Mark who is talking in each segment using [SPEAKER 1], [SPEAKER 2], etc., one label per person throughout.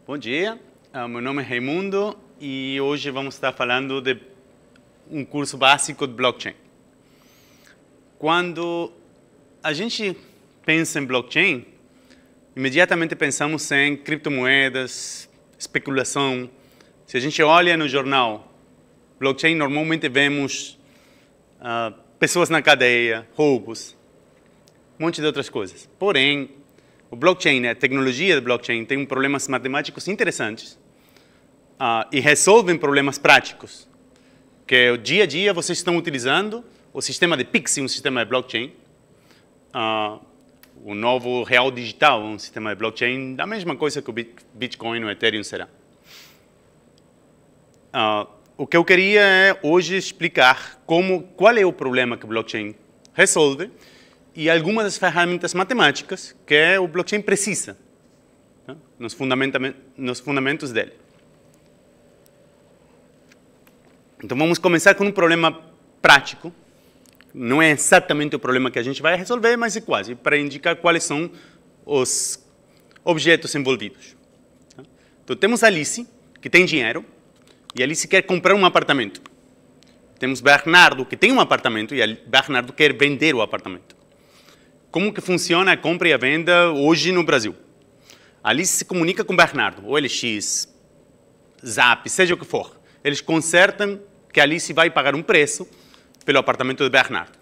[SPEAKER 1] Bom dia, meu nome é Raimundo e hoje vamos estar falando de um curso básico de blockchain. Quando a gente pensa em blockchain, imediatamente pensamos em criptomoedas, especulação. Se a gente olha no jornal, blockchain, normalmente vemos pessoas na cadeia, roubos, um monte de outras coisas. Porém, o blockchain, a tecnologia de blockchain, tem problemas matemáticos interessantes e resolvem problemas práticos, que o dia a dia vocês estão utilizando o sistema de Pix, um sistema de blockchain, o novo real digital, um sistema de blockchain, da mesma coisa que o Bitcoin e o Ethereum será. O que eu queria é hoje explicar qual é o problema que o blockchain resolve e algumas das ferramentas matemáticas que o blockchain precisa, tá? nos fundamentos dele. Então vamos começar com um problema prático. Não é exatamente o problema que a gente vai resolver, mas é quase, para indicar quais são os objetos envolvidos. Tá? Então temos a Alice, que tem dinheiro, e a Alice quer comprar um apartamento. Temos Bernardo, que tem um apartamento, e Bernardo quer vender o apartamento. Como que funciona a compra e a venda hoje no Brasil? A Alice se comunica com Bernardo, OLX, Zap, seja o que for. Eles consertam que a Alice vai pagar um preço pelo apartamento de Bernardo.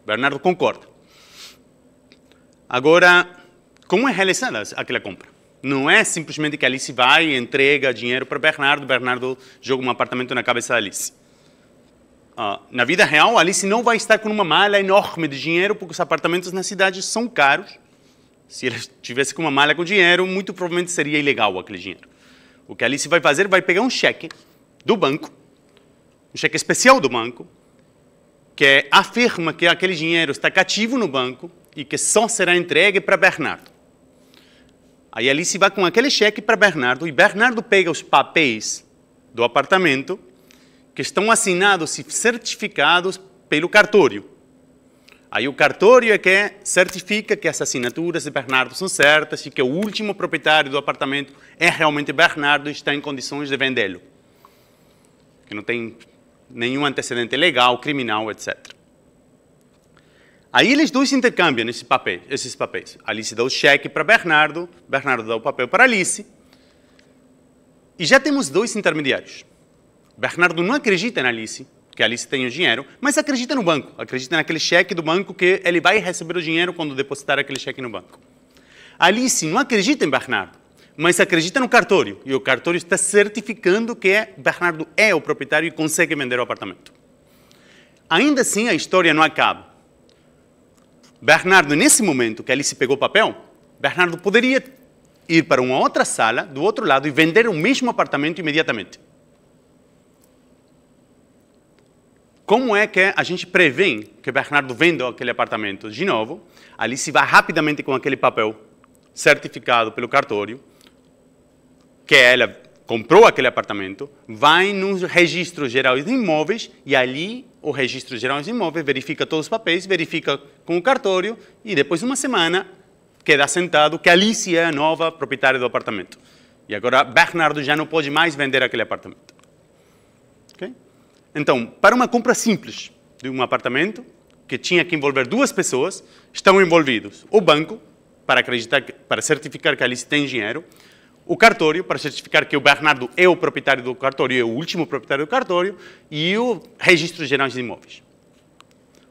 [SPEAKER 1] Bernardo concorda. Agora, como é realizada aquela compra? Não é simplesmente que a Alice vai e entrega dinheiro para Bernardo, Bernardo joga um apartamento na cabeça da Alice. Na vida real, a Alice não vai estar com uma mala enorme de dinheiro, porque os apartamentos na cidade são caros. Se ela estivesse com uma mala com dinheiro, muito provavelmente seria ilegal aquele dinheiro. O que a Alice vai fazer, vai pegar um cheque do banco, um cheque especial do banco, que afirma que aquele dinheiro está cativo no banco e que só será entregue para Bernardo. Aí a Alice vai com aquele cheque para Bernardo e Bernardo pega os papéis do apartamento que estão assinados e certificados pelo cartório. Aí o cartório é que certifica que as assinaturas de Bernardo são certas e que o último proprietário do apartamento é realmente Bernardo e está em condições de vendê-lo. Que não tem nenhum antecedente legal, criminal, etc. Aí eles dois intercambiam esses papéis. Alice dá o cheque para Bernardo, Bernardo dá o papel para Alice. E já temos dois intermediários. Bernardo não acredita na Alice, que a Alice tem o dinheiro, mas acredita no banco, acredita naquele cheque do banco que ele vai receber o dinheiro quando depositar aquele cheque no banco. A Alice não acredita em Bernardo, mas acredita no cartório, e o cartório está certificando que Bernardo é o proprietário e consegue vender o apartamento. Ainda assim, a história não acaba. Bernardo, nesse momento que a Alice pegou o papel, Bernardo poderia ir para uma outra sala, do outro lado, e vender o mesmo apartamento imediatamente. Como é que a gente prevê que Bernardo venda aquele apartamento de novo? Alice vai rapidamente com aquele papel certificado pelo cartório, que ela comprou aquele apartamento, vai no registro geral de imóveis e ali o registro geral de imóveis verifica todos os papéis, verifica com o cartório e depois de uma semana queda assentado que Alice é a nova proprietária do apartamento. E agora Bernardo já não pode mais vender aquele apartamento. Okay? Então, para uma compra simples de um apartamento, que tinha que envolver duas pessoas, estão envolvidos o banco, para certificar que a Alice tem dinheiro, o cartório, para certificar que o Bernardo é o proprietário do cartório, é o último proprietário do cartório, e o registro geral de imóveis.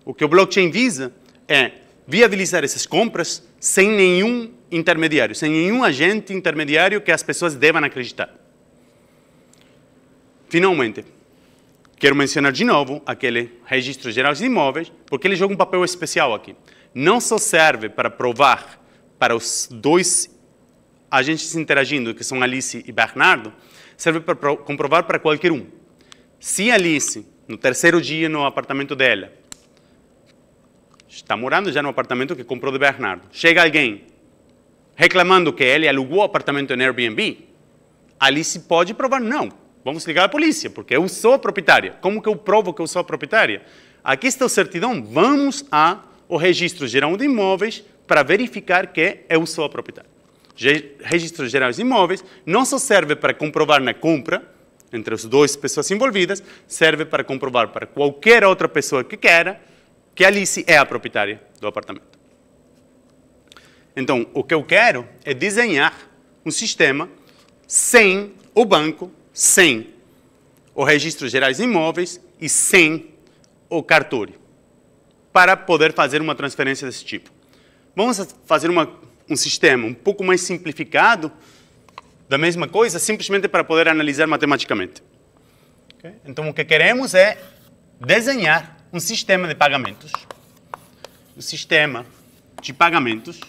[SPEAKER 1] O que o blockchain visa é viabilizar essas compras sem nenhum intermediário, sem nenhum agente intermediário que as pessoas devam acreditar. Finalmente, quero mencionar de novo aquele registro geral de imóveis, porque ele joga um papel especial aqui. Não só serve para provar para os dois agentes interagindo, que são Alice e Bernardo, serve para comprovar para qualquer um. Se Alice, no terceiro dia no apartamento dela, está morando já no apartamento que comprou de Bernardo, chega alguém reclamando que ele alugou o apartamento no Airbnb, Alice pode provar, não, vamos ligar à polícia, porque eu sou a proprietária. Como que eu provo que eu sou a proprietária? Aqui está a certidão, vamos ao registro geral de imóveis para verificar que eu sou a proprietária. registros gerais de imóveis não só serve para comprovar na compra entre as duas pessoas envolvidas, serve para comprovar para qualquer outra pessoa que queira que a Alice é a proprietária do apartamento. Então, o que eu quero é desenhar um sistema sem o banco, sem o registro gerais de imóveis e sem o cartório, para poder fazer uma transferência desse tipo. Vamos fazer um sistema um pouco mais simplificado da mesma coisa, simplesmente para poder analisar matematicamente. Okay? Então, o que queremos é desenhar um sistema de pagamentos. Um sistema de pagamentos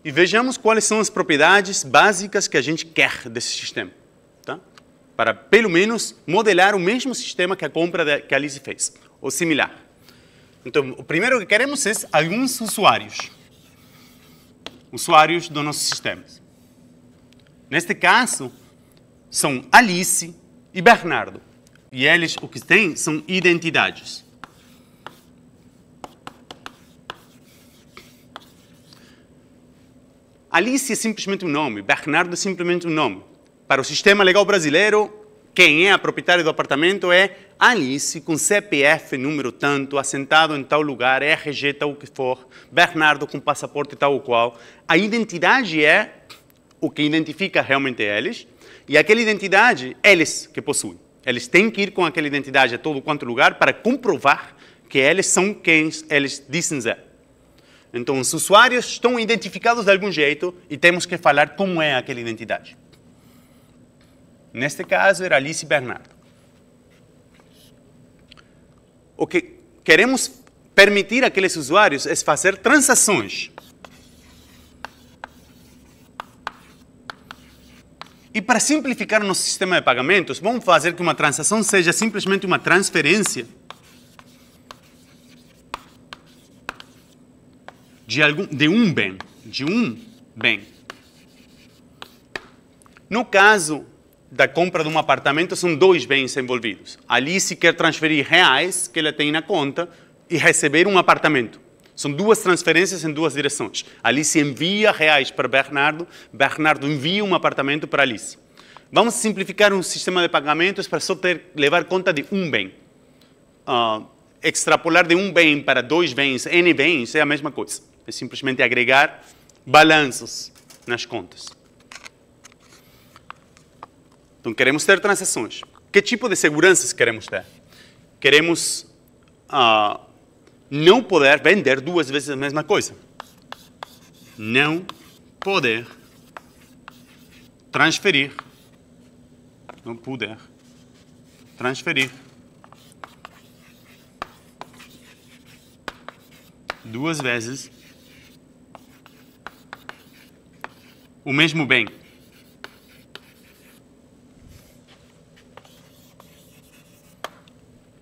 [SPEAKER 1] e vejamos quais são as propriedades básicas que a gente quer desse sistema. Tá? Para, pelo menos, modelar o mesmo sistema que a compra que a Alice fez, ou similar. Então, o primeiro que queremos é alguns usuários do nosso sistema. Neste caso, são Alice e Bernardo. E eles, o que têm, são identidades. Alice é simplesmente um nome, Bernardo é simplesmente um nome. Para o sistema legal brasileiro, quem é a proprietária do apartamento é Alice, com CPF, número tanto, assentado em tal lugar, RG tal que for, Bernardo com passaporte tal ou qual. A identidade é o que identifica realmente eles, e aquela identidade, eles que possuem. Eles têm que ir com aquela identidade a todo quanto lugar para comprovar que eles são quem eles dizem ser. Então, os usuários estão identificados de algum jeito e temos que falar como é aquela identidade. Neste caso, era Alice e Bernardo. O que queremos permitir àqueles usuários é fazer transações. E para simplificar o nosso sistema de pagamentos, vamos fazer que uma transação seja simplesmente uma transferência de um bem. No caso da compra de um apartamento, são dois bens envolvidos. Alice quer transferir reais que ela tem na conta e receber um apartamento. São duas transferências em duas direções. Alice envia reais para Bernardo, Bernardo envia um apartamento para Alice. Vamos simplificar um sistema de pagamentos para só levar conta de um bem. Extrapolar de um bem para dois bens, N bens, é a mesma coisa. É simplesmente agregar balanços nas contas. Então, queremos ter transações. Que tipo de seguranças queremos ter? Queremos não poder vender duas vezes a mesma coisa. Não poder transferir. Não poder transferir duas vezes o mesmo bem.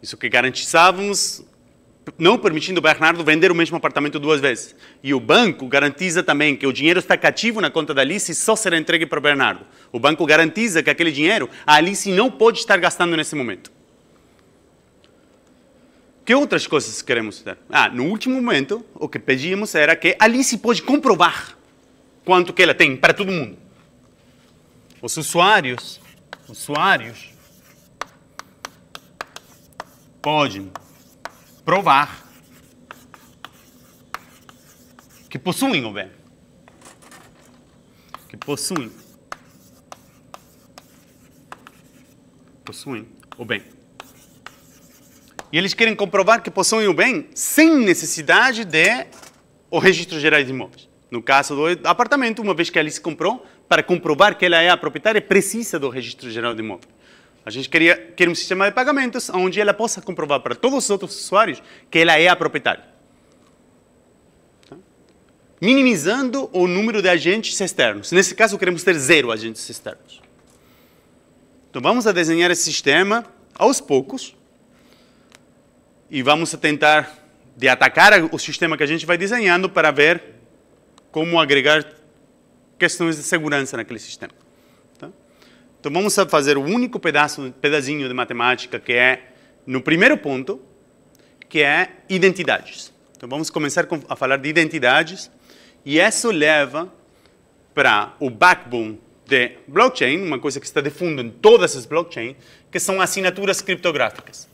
[SPEAKER 1] Isso que garantizávamos, não permitindo o Bernardo vender o mesmo apartamento duas vezes. E o banco garantiza também que o dinheiro está cativo na conta da Alice e só será entregue para o Bernardo. O banco garantiza que aquele dinheiro a Alice não pode estar gastando nesse momento. Que outras coisas queremos ter? No último momento, o que pedíamos era que a Alice pode comprovar quanto que ela tem para todo mundo. Os usuários podem provar que possuem o bem. Que possuem o bem. E eles querem comprovar que possuem o bem sem necessidade de o registro geral de imóveis. No caso do apartamento, uma vez que a Alice comprou, para comprovar que ela é a proprietária, precisa do registro geral de imóveis. A gente quer um sistema de pagamentos onde ela possa comprovar para todos os outros usuários que ela é a proprietária. Tá? Minimizando o número de agentes externos. Nesse caso, queremos ter 0 agentes externos. Então, vamos a desenhar esse sistema aos poucos e vamos a tentar de atacar o sistema que a gente vai desenhando para ver como agregar questões de segurança naquele sistema. Tá? Então, vamos a fazer o único pedacinho de matemática que é, no primeiro ponto, que é identidades. Então, vamos começar a falar de identidades, e isso leva para o backbone de blockchain, uma coisa que está de fundo em todas as blockchains, que são assinaturas criptográficas.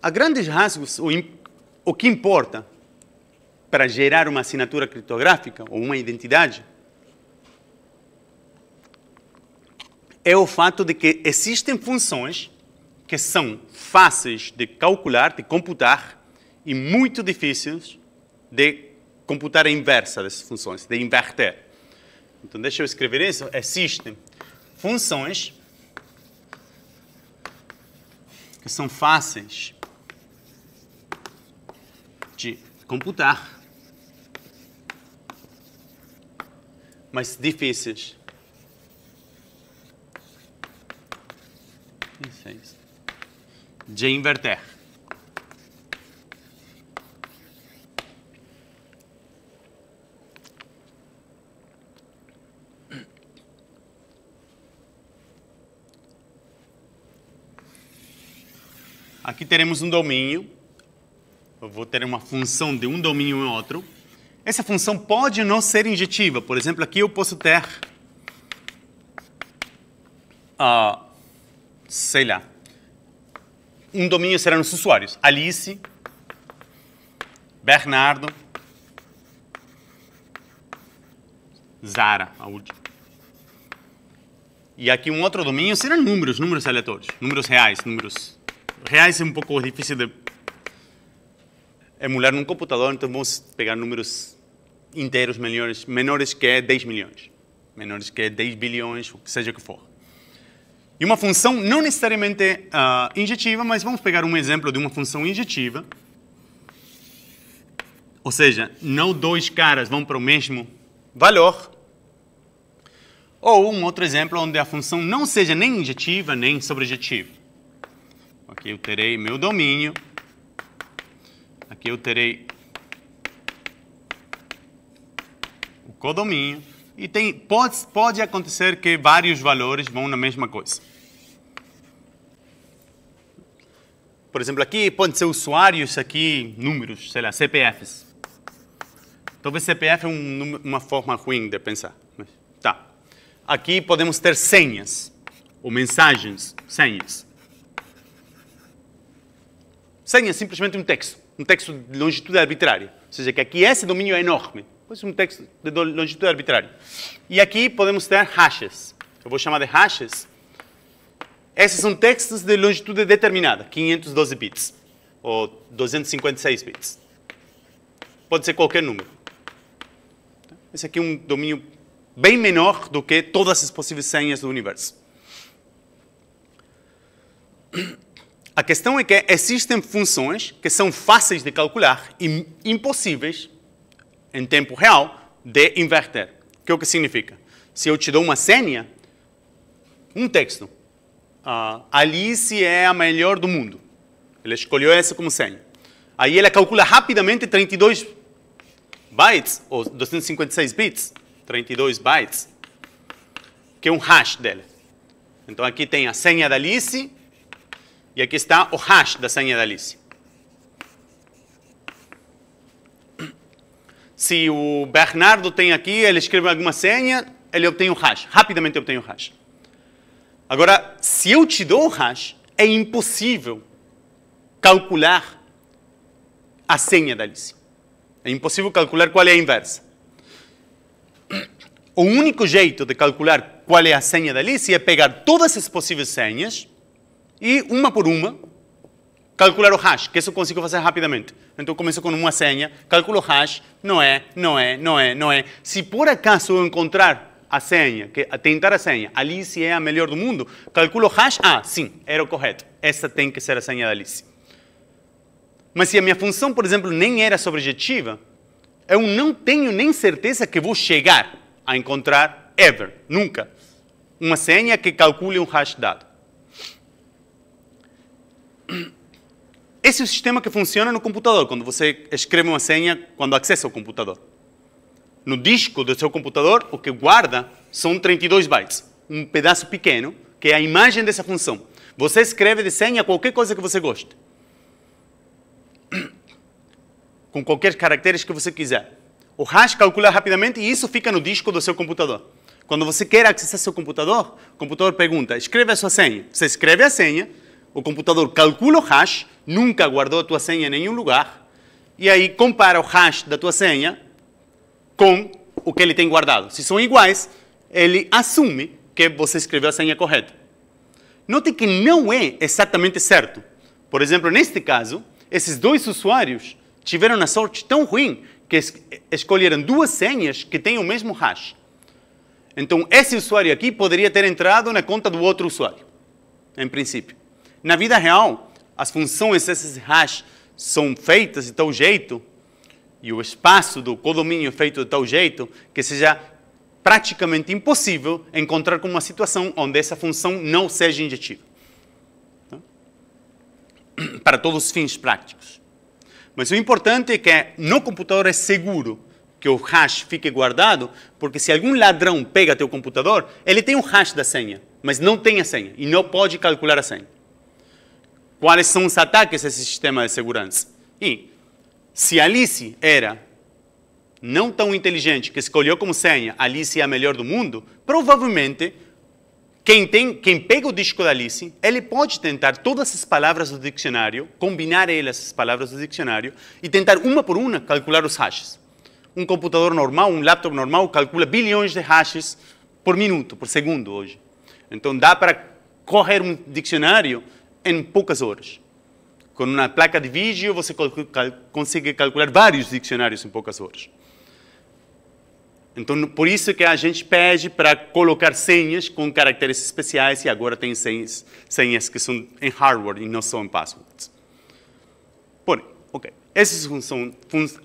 [SPEAKER 1] A grandes rasgos, o que importa para gerar uma assinatura criptográfica ou uma identidade é o fato de que existem funções que são fáceis de calcular, de computar, e muito difíceis de computar a inversa dessas funções, de inverter. Então, deixa eu escrever isso. Existem funções que são fáceis de computar, mas difíceis de inverter. Aqui teremos um domínio. Eu vou ter uma função de um domínio em outro. Essa função pode não ser injetiva. Por exemplo, aqui eu posso ter, sei lá, um domínio serão os usuários. Alice, Bernardo, Zara, a última. E aqui um outro domínio serão números aleatórios, números reais. Números reais é um pouco difícil de emular num computador, então vamos pegar números inteiros menores que 10 milhões, menores que 10 bilhões, o que seja que for. E uma função não necessariamente injetiva, mas vamos pegar um exemplo de uma função injetiva. Ou seja, não dois caras vão para o mesmo valor. Ou um outro exemplo onde a função não seja nem injetiva, nem sobrejetiva. Aqui eu terei meu domínio. Aqui eu terei o codomínio. E pode acontecer que vários valores vão na mesma coisa. Por exemplo, aqui pode ser usuários, aqui números, sei lá, CPFs. Talvez CPF é uma forma ruim de pensar. Mas, tá. Aqui podemos ter senhas, ou mensagens, senhas. Senha é simplesmente um texto de longitude arbitrária. Ou seja, que aqui esse domínio é enorme. Pois um texto de longitude arbitrária. E aqui podemos ter hashes. Eu vou chamar de hashes. Esses são textos de longitude determinada, 512 bits, ou 256 bits. Pode ser qualquer número. Esse aqui é um domínio bem menor do que todas as possíveis senhas do universo. A questão é que existem funções que são fáceis de calcular e impossíveis, em tempo real, de inverter. O que é o que significa? Se eu te dou uma senha, um texto, Alice é a melhor do mundo. Ele escolheu essa como senha. Aí ela calcula rapidamente 32 bytes, ou 256 bits, 32 bytes, que é um hash dela. Então aqui tem a senha da Alice, e aqui está o hash da senha da Alice. Se o Bernardo tem aqui, ele escreve alguma senha, ele obtém o hash. Rapidamente obtém o hash. Agora, se eu te dou o hash, é impossível calcular a senha da Alice. É impossível calcular qual é a inversa. O único jeito de calcular qual é a senha da Alice é pegar todas as possíveis senhas e, uma por uma, calcular o hash, que isso eu consigo fazer rapidamente. Então, eu começo com uma senha, calculo o hash, não é. Se por acaso eu encontrar a senha, tentar a senha, Alice é a melhor do mundo, calculo o hash, sim, era o correto. Essa tem que ser a senha da Alice. Mas se a minha função, por exemplo, nem era sobrejetiva, eu não tenho nem certeza que vou chegar a encontrar, nunca, uma senha que calcule um hash dado. Esse é o sistema que funciona no computador, quando você escreve uma senha, quando acessa o computador. no disco do seu computador, o que guarda são 32 bytes, um pedaço pequeno, que é a imagem dessa função. Você escreve, desenha qualquer coisa que você goste, com qualquer caracteres que você quiser. O hash calcula rapidamente e isso fica no disco do seu computador. Quando você quer acessar seu computador, o computador pergunta, escreve a sua senha. Você escreve a senha, o computador calcula o hash, nunca guardou a tua senha em nenhum lugar, e aí compara o hash da tua senha com o que ele tem guardado. Se são iguais, ele assume que você escreveu a senha correta. Note que não é exatamente certo. Por exemplo, neste caso, esses dois usuários tiveram uma sorte tão ruim que escolheram duas senhas que têm o mesmo hash. Então, esse usuário aqui poderia ter entrado na conta do outro usuário, em princípio. Na vida real, as funções desses hash são feitas de tal jeito, e o espaço do codomínio é feito de tal jeito, que seja praticamente impossível encontrar uma situação onde essa função não seja injetiva. Para todos os fins práticos. Mas o importante é que no computador é seguro que o hash fique guardado, porque se algum ladrão pega teu computador, ele tem o hash da senha, mas não tem a senha, e não pode calcular a senha. Quais são os ataques a esse sistema de segurança? E se Alice era não tão inteligente que escolheu como senha Alice é a melhor do mundo, provavelmente quem pega o disco da Alice, ele pode tentar todas as palavras do dicionário, combinar elas, as palavras do dicionário, e tentar uma por uma calcular os hashes. Um computador normal, um laptop normal, calcula bilhões de hashes por minuto, por segundo hoje. Então dá para correr um dicionário em poucas horas. Com uma placa de vídeo, você consegue calcular vários dicionários em poucas horas. Então, por isso que a gente pede para colocar senhas com caracteres especiais e agora tem senhas que são em hardware e não são em passwords. Porém, ok. Esses são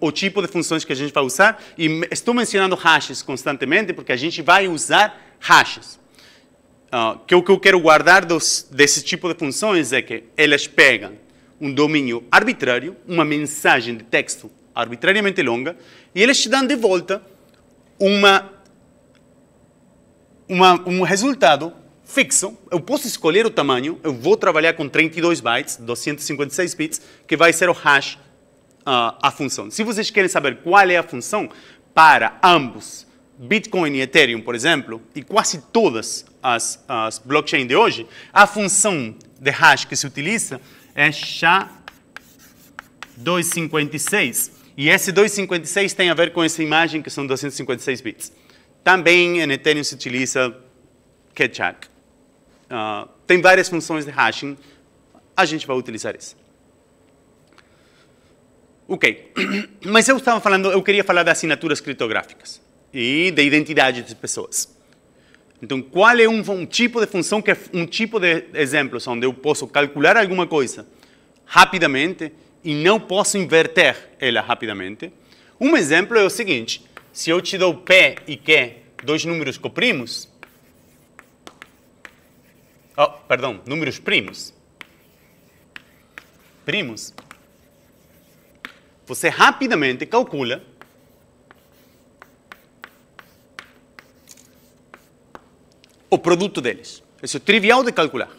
[SPEAKER 1] o tipo de funções que a gente vai usar e estou mencionando hashes constantemente porque a gente vai usar hashes. Que o que eu quero guardar desse tipo de funções é que elas pegam um domínio arbitrário, uma mensagem de texto arbitrariamente longa, e eles te dão de volta um resultado fixo. Eu posso escolher o tamanho, eu vou trabalhar com 32 bytes, 256 bits, que vai ser o hash, a função. Se vocês querem saber qual é a função para ambos, Bitcoin e Ethereum, por exemplo, e quase todas as blockchains de hoje, a função de hash que se utiliza é SHA-256. E esse 256 tem a ver com essa imagem que são 256 bits. Também em Ethereum se utiliza Keccak. Tem várias funções de hashing. A gente vai utilizar isso. Ok. Mas eu queria falar de assinaturas criptográficas e de identidade das pessoas. Então, qual é um tipo de função, que é um tipo de exemplos onde eu posso calcular alguma coisa rapidamente e não posso inverter ela rapidamente? Um exemplo é o seguinte: se eu te dou P e Q, dois números coprimos, números primos, você rapidamente calcula o produto deles. Isso é trivial de calcular.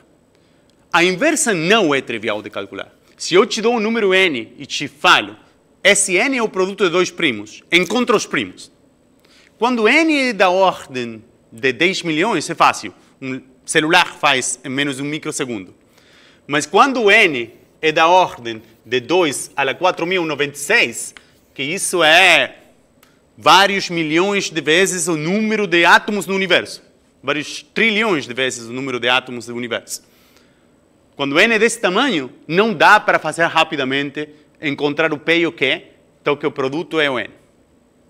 [SPEAKER 1] A inversa não é trivial de calcular. Se eu te dou um número n e te falo, esse n é o produto de dois primos, encontra os primos. Quando n é da ordem de 10 milhões, é fácil. Um celular faz em menos de um microsegundo. Mas quando n é da ordem de 2 a la 4.096, que isso é vários milhões de vezes o número de átomos no universo. Vários trilhões de vezes o número de átomos do universo. Quando n é desse tamanho, não dá para fazer rapidamente, encontrar o P e o Q, então que o produto é o n.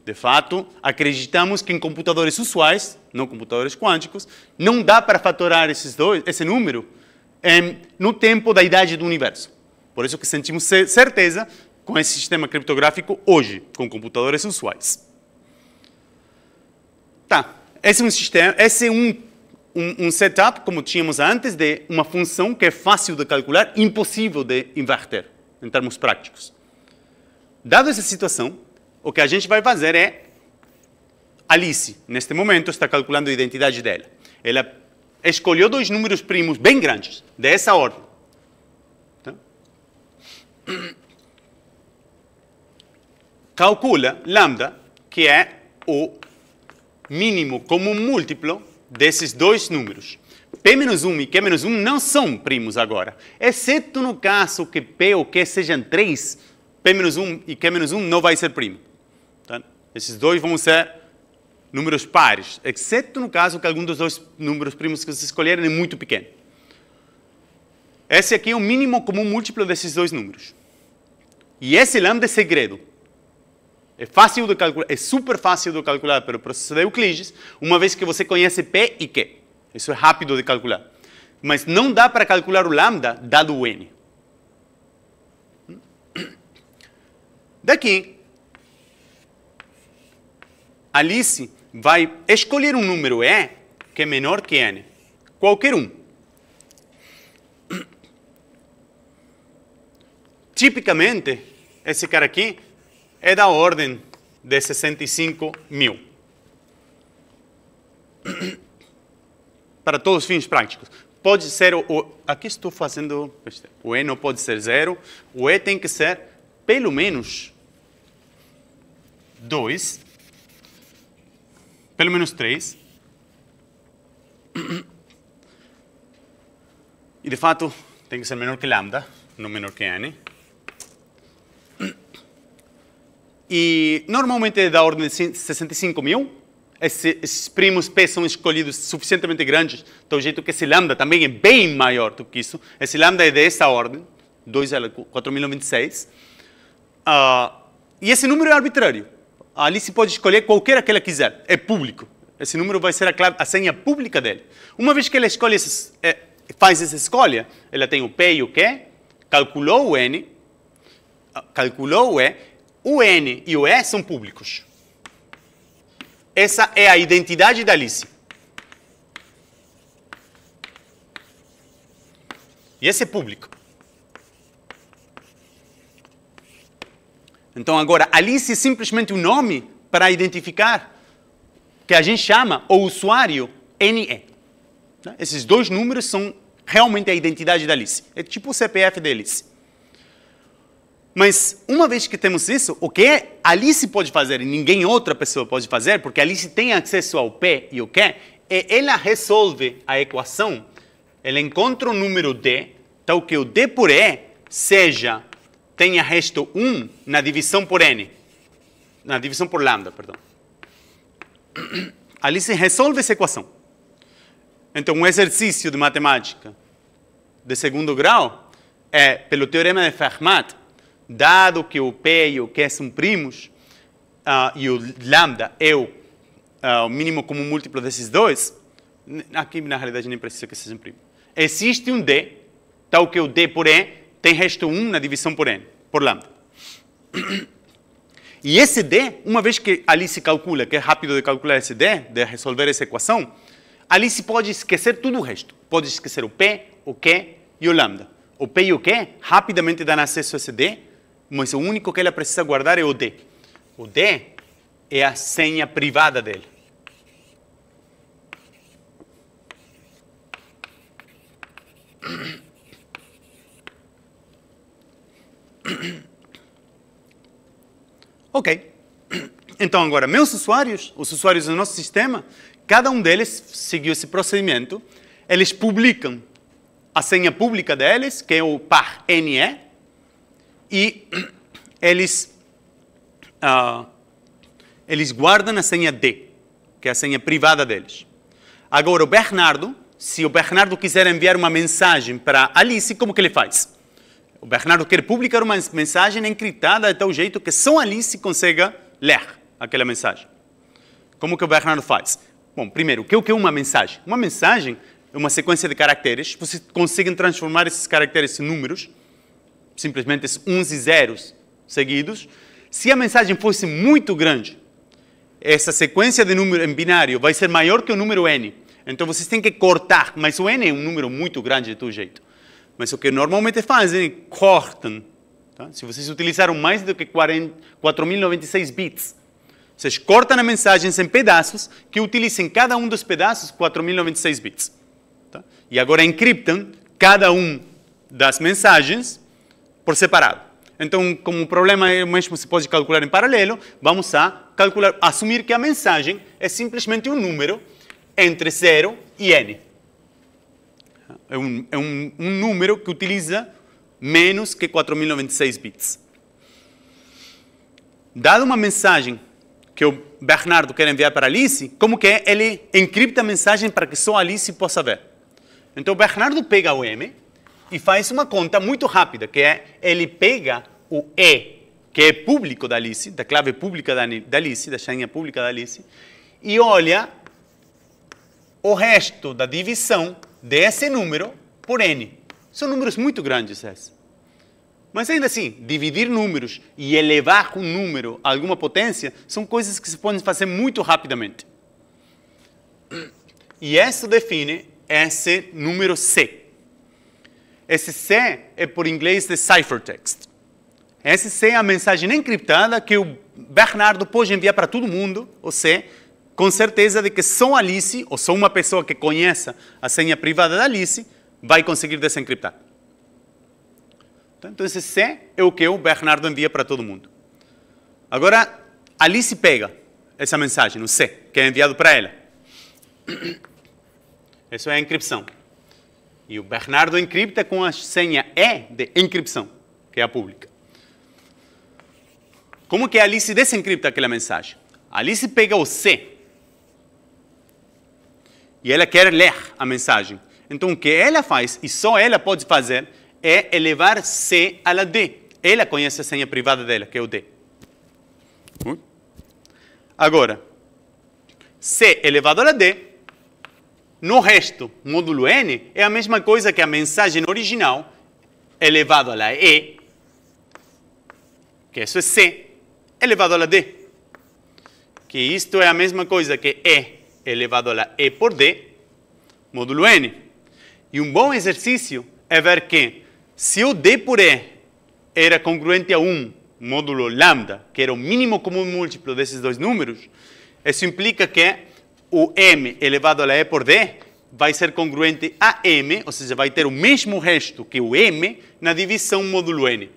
[SPEAKER 1] De fato, acreditamos que em computadores usuais, não computadores quânticos, não dá para fatorar esse número no tempo da idade do universo. Por isso que sentimos certeza com esse sistema criptográfico hoje, com computadores usuais. Tá, esse é um setup, como tínhamos antes, de uma função que é fácil de calcular, impossível de inverter, em termos práticos. Dada essa situação, o que a gente vai fazer é Alice, neste momento, está calculando a identidade dela. Ela escolheu dois números primos bem grandes, dessa ordem. Tá? Calcula lambda, que é o mínimo comum múltiplo desses dois números. P-1 e Q-1 não são primos agora, exceto no caso que P ou Q sejam 3, P-1 e Q-1 não vai ser primo. Tá? Esses dois vão ser números pares, exceto no caso que algum dos dois números primos que vocês escolherem é muito pequeno. Esse aqui é o mínimo comum múltiplo desses dois números. E esse lambda é segredo. É fácil de calcular, é super fácil de calcular pelo processo de Euclides, uma vez que você conhece P e Q. Isso é rápido de calcular. Mas não dá para calcular o lambda dado o n. Daqui, Alice vai escolher um número E que é menor que n. Qualquer um. Tipicamente, esse cara aqui é da ordem de 65.000. Para todos os fins práticos. Pode ser, aqui estou fazendo, o E não pode ser 0, o E tem que ser pelo menos 2, pelo menos 3. E de fato, tem que ser menor que lambda, não menor que n. E normalmente é da ordem de 65.000. Esses primos P são escolhidos suficientemente grandes, do jeito que esse lambda também é bem maior do que isso. Esse lambda é dessa ordem, 4.026. E esse número é arbitrário. A Alice pode escolher qualquer que ela quiser, é público. Esse número vai ser a senha pública dele. Uma vez que ela escolhe faz essa escolha, ela tem o P e o Q, calculou o N, calculou o N e o E são públicos. Essa é a identidade da Alice. E esse é público. Então, agora, Alice é simplesmente um nome para identificar que a gente chama o usuário NE. Esses dois números são realmente a identidade da Alice. É tipo o CPF da Alice. Mas, uma vez que temos isso, o que a Alice pode fazer e ninguém outra pessoa pode fazer, porque a Alice tem acesso ao P e ao Q, é ela resolve a equação, ela encontra o número D, tal que o D por E tenha resto 1 na divisão por N. Na divisão por lambda, perdão. A Alice resolve essa equação. Então, um exercício de matemática de segundo grau é, pelo teorema de Fermat, dado que o P e o Q são primos, e o lambda é o mínimo comum múltiplo desses dois, aqui na realidade nem precisa que sejam primos. Existe um D, tal que o D por E tem resto 1 na divisão por N, por lambda. E esse D, uma vez que Alice calcula, que é rápido de calcular esse D, de resolver essa equação, Alice pode esquecer tudo o resto. Pode esquecer o P, o Q e o lambda. O P e o Q rapidamente dão acesso a esse D, mas o único que ela precisa guardar é o D. O D é a senha privada dele. Ok. Então, agora, meus usuários, os usuários do nosso sistema, cada um deles seguiu esse procedimento. Eles publicam a senha pública deles, que é o par NE, e eles guardam a senha D, que é a senha privada deles. Agora, o Bernardo, se o Bernardo quiser enviar uma mensagem para Alice, como que ele faz? O Bernardo quer publicar uma mensagem encriptada de tal jeito que só Alice consiga ler aquela mensagem. Como que o Bernardo faz? Bom, primeiro, o que é uma mensagem? Uma mensagem é uma sequência de caracteres. Vocês conseguem transformar esses caracteres em números, simplesmente uns e zeros seguidos. Se a mensagem fosse muito grande, essa sequência de número em binário vai ser maior que o número n. Então vocês têm que cortar, mas o n é um número muito grande de todo jeito. Mas o que normalmente fazem é cortam. Tá? Se vocês utilizaram mais do que 4.096 bits, Vocês cortam as mensagens em pedaços que utilizam cada um dos pedaços 4096 bits. Tá? E agora encriptam cada um das mensagens por separado. Então, como o problema é o mesmo, se pode calcular em paralelo, vamos assumir que a mensagem é simplesmente um número entre 0 e n. É um número que utiliza menos que 4096 bits. Dada uma mensagem que o Bernardo quer enviar para a Alice, como que é? Ele encripta a mensagem para que só a Alice possa ver. Então, o Bernardo pega o M e faz uma conta muito rápida, que é, ele pega o E, que é público da Alice, da clave pública da Alice, da senha pública da Alice, e olha o resto da divisão desse número por N. São números muito grandes esses. Mas ainda assim, dividir números e elevar um número a alguma potência são coisas que se podem fazer muito rapidamente. E isso define esse número C. Esse C é por inglês de ciphertext. Esse C é a mensagem encriptada que o Bernardo pode enviar para todo mundo, ou C, com certeza de que só Alice, ou só uma pessoa que conheça a senha privada da Alice, vai conseguir desencriptar. Então, esse C é o que o Bernardo envia para todo mundo. Agora, Alice pega essa mensagem, o C, que é enviado para ela. Isso é a encripção. E o Bernardo encripta com a senha E de encripção, que é a pública. Como que a Alice desencripta aquela mensagem? A Alice pega o C e ela quer ler a mensagem. Então, o que ela faz, e só ela pode fazer, é elevar C a la D. Ela conhece a senha privada dela, que é o D. Agora, C elevado a la D, no resto, módulo N, é a mesma coisa que a mensagem original elevado a la E, que isso é C, elevado a la D. Que isto é a mesma coisa que E elevado a la E por D, módulo N. E um bom exercício é ver que se o D por E era congruente a 1, módulo lambda, que era o mínimo comum múltiplo desses dois números, isso implica que o M elevado a la E por D vai ser congruente a M, ou seja, vai ter o mesmo resto que o M na divisão módulo N.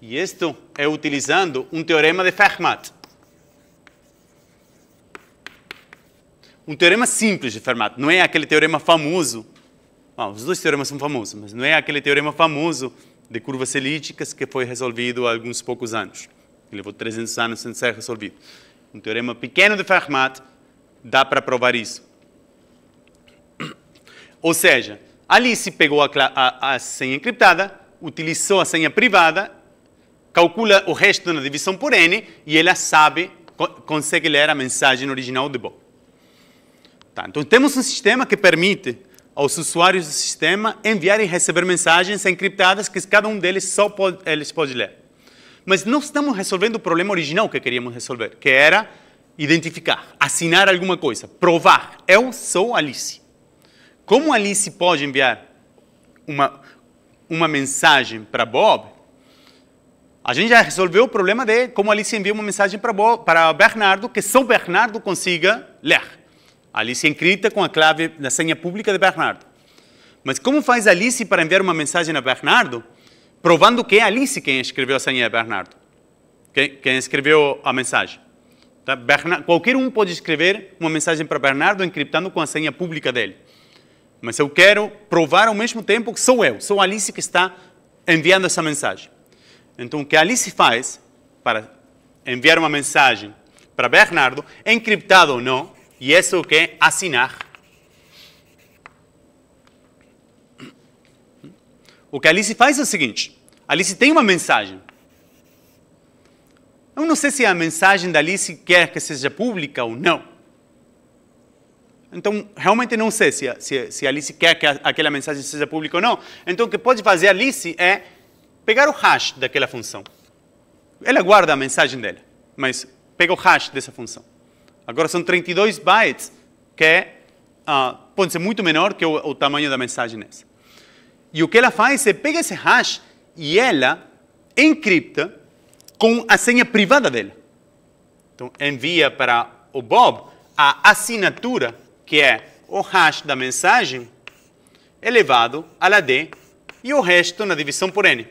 [SPEAKER 1] E isto é utilizando um teorema de Fermat. Um teorema simples de Fermat, não é aquele teorema famoso. Os dois teoremas são famosos, mas não é aquele teorema famoso de curvas elípticas que foi resolvido há alguns poucos anos. Levou 300 anos sem ser resolvido. Um teorema pequeno de Fermat dá para provar isso. Ou seja, Alice pegou a senha encriptada, utilizou a senha privada, calcula o resto na divisão por N e ela sabe, consegue ler a mensagem original de Bob. Tá, então temos um sistema que permite aos usuários do sistema enviar e receber mensagens encriptadas que cada um deles eles pode ler. Mas não estamos resolvendo o problema original que queríamos resolver, que era identificar, assinar alguma coisa, provar, eu sou Alice. Como Alice pode enviar uma mensagem para Bob? A gente já resolveu o problema de como Alice envia uma mensagem para Bernardo, que só Bernardo consiga ler. Alice encripta com a clave da senha pública de Bernardo. Mas como faz Alice para enviar uma mensagem a Bernardo, provando que é Alice quem escreveu a senha de Bernardo, quem escreveu a mensagem? Tá? Qualquer um pode escrever uma mensagem para Bernardo encriptando com a senha pública dele. Mas eu quero provar ao mesmo tempo que sou Alice que está enviando essa mensagem. Então, o que a Alice faz para enviar uma mensagem para Bernardo, encriptado ou não, e isso é o que é assinar. O que a Alice faz é o seguinte, a Alice tem uma mensagem. Eu não sei se a mensagem da Alice quer que seja pública ou não. Então, realmente não sei se a Alice quer que aquela mensagem seja pública ou não. Então, o que pode fazer a Alice é pegar o hash daquela função. Ela guarda a mensagem dela, mas pega o hash dessa função. Agora são 32 bytes, que pode ser muito menor que o tamanho da mensagem nessa. E o que ela faz é pega esse hash e ela encripta com a senha privada dele. Então, envia para o Bob a assinatura, que é o hash da mensagem, elevado a la D, e o resto na divisão por N.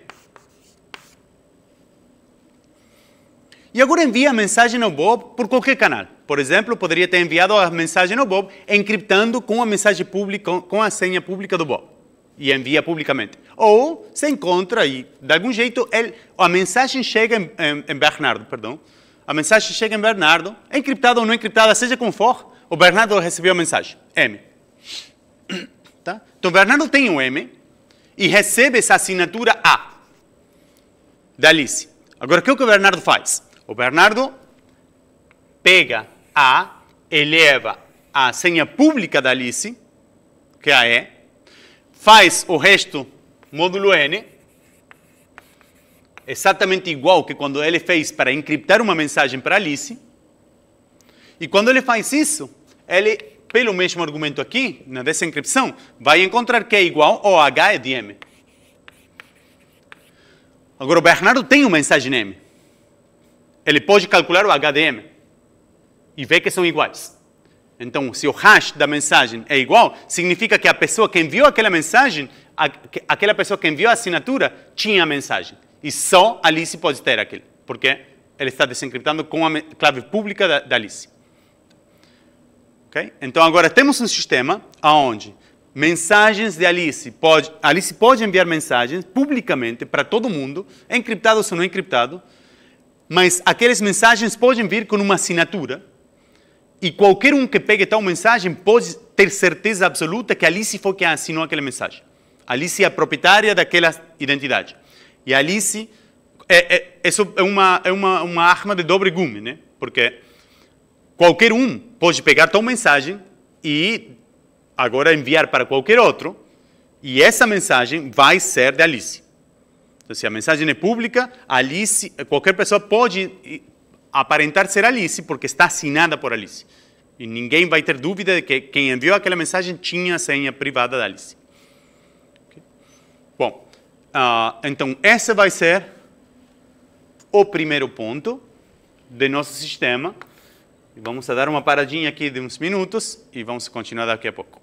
[SPEAKER 1] E agora envia a mensagem ao Bob por qualquer canal. Por exemplo, poderia ter enviado a mensagem ao Bob encriptando com a mensagem pública, com a senha pública do Bob. E envia publicamente. Ou se encontra e, de algum jeito, a mensagem chega em Bernardo, perdão. A mensagem chega em Bernardo, encriptada ou não encriptada, seja como for, o Bernardo recebeu a mensagem, M. Tá? Então, Bernardo tem um M e recebe essa assinatura A, da Alice. Agora, o que o Bernardo faz? O Bernardo pega A, eleva a senha pública da Alice, que é a E, faz o resto módulo N, exatamente igual que quando ele fez para encriptar uma mensagem para Alice. E quando ele faz isso, ele, pelo mesmo argumento aqui, na desencripção, vai encontrar que é igual ao H de M. Agora, o Bernardo tem uma mensagem M. Ele pode calcular o H de M e ver que são iguais. Então, se o hash da mensagem é igual, significa que a pessoa que enviou aquela mensagem, aquela pessoa que enviou a assinatura, tinha a mensagem. E só Alice pode ter aquilo, porque ele está desencriptando com a clave pública da Alice. Okay? Então, agora temos um sistema onde mensagens de Alice pode enviar mensagens publicamente para todo mundo, encriptados ou não encriptados, mas aquelas mensagens podem vir com uma assinatura. E qualquer um que pegue tal mensagem pode ter certeza absoluta que Alice foi quem assinou aquela mensagem. Alice é a proprietária daquela identidade. E Alice, isso é uma arma de dobre gume, né? Porque qualquer um pode pegar tal mensagem e agora enviar para qualquer outro, e essa mensagem vai ser de Alice. Então, se a mensagem é pública, Alice, qualquer pessoa pode aparentar ser Alice, porque está assinada por Alice. E ninguém vai ter dúvida de que quem enviou aquela mensagem tinha a senha privada da Alice. Okay? Bom, então esse vai ser o primeiro ponto do nosso sistema. E vamos dar uma paradinha aqui de uns minutos e vamos continuar daqui a pouco.